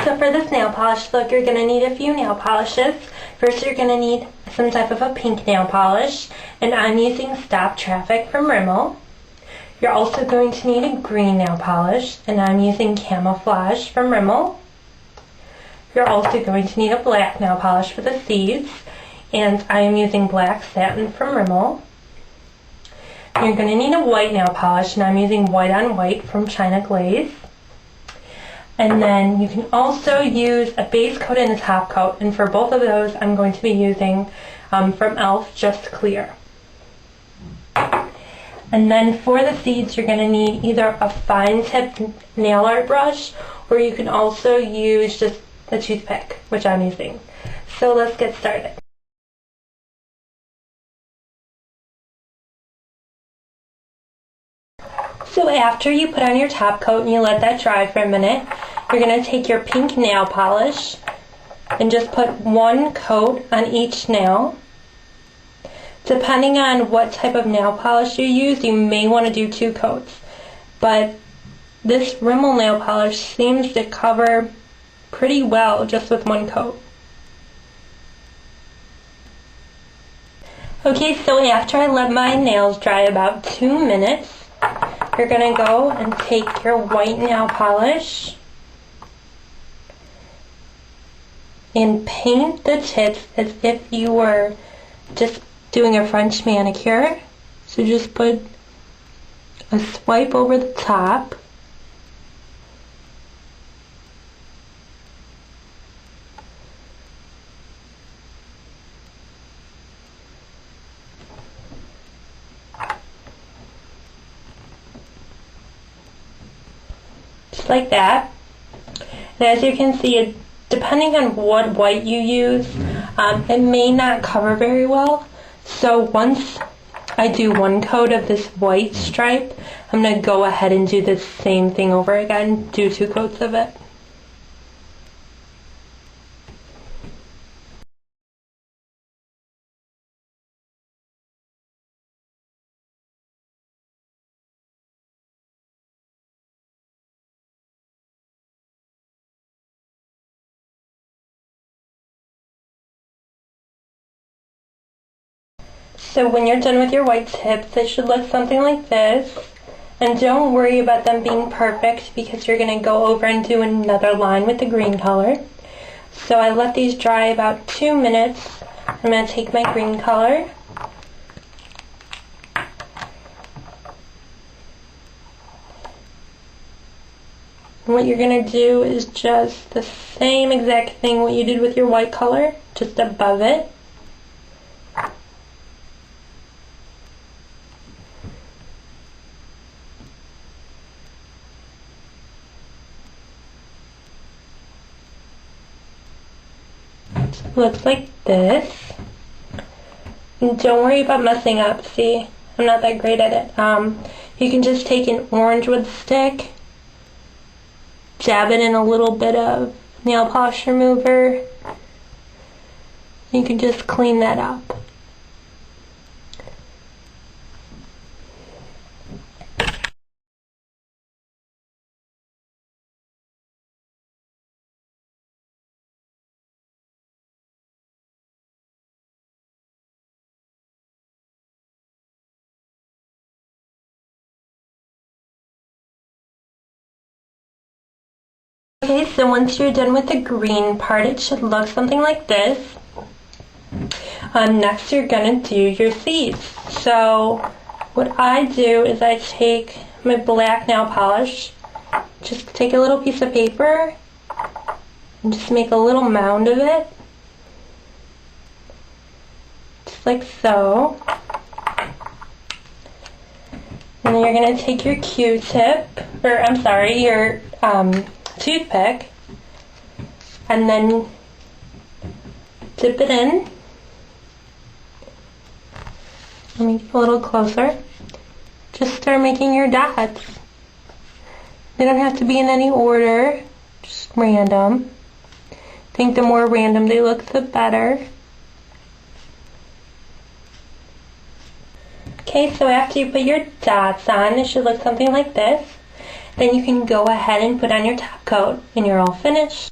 So for this nail polish look, you're going to need a few nail polishes. First, you're going to need some type of a pink nail polish, and I'm using Stop Traffic from Rimmel. You're also going to need a green nail polish, and I'm using Camouflage from Rimmel. You're also going to need a black nail polish for the seeds, and I am using Black Satin from Rimmel. You're going to need a white nail polish, and I'm using White on White from China Glaze. And then you can also use a base coat and a top coat, and for both of those I'm going to be using from e.l.f. Just Clear. And then for the seeds, you're going to need either a fine tip nail art brush, or you can also use just a toothpick, which I'm using. So let's get started. So after you put on your top coat and you let that dry for a minute, you're going to take your pink nail polish and just put one coat on each nail. Depending on what type of nail polish you use, you may want to do 2 coats. But this Rimmel nail polish seems to cover pretty well just with 1 coat. Okay, so after I let my nails dry about 2 minutes, you're going to go and take your white nail polish and paint the tips as if you were just doing a French manicure. So just put a swipe over the top. Just like that. And as you can see, depending on what white you use, it may not cover very well. So once I do 1 coat of this white stripe, I'm going to go ahead and do the same thing over again, do 2 coats of it. So when you're done with your white tips, they should look something like this. And don't worry about them being perfect, because you're going to go over and do another line with the green color. So I let these dry about 2 minutes. I'm going to take my green color. And what you're going to do is just the same exact thing what you did with your white color, just above it. Looks like this. And don't worry about messing up. See, I'm not that great at it. You can just take an orange wood stick, jab it in a little bit of nail polish remover. You can just clean that up. Okay, so once you're done with the green part, it should look something like this. Next you're going to do your seeds. So what I do is I take my black nail polish, just take a little piece of paper and just make a little mound of it. Just like so. And then you're going to take your Q-tip, or I'm sorry, your toothpick, and then dip it in. Let me get a little closer. Just start making your dots. They don't have to be in any order, just random. I think the more random they look, the better. Okay, so after you put your dots on, it should look something like this. Then you can go ahead and put on your top coat and you're all finished.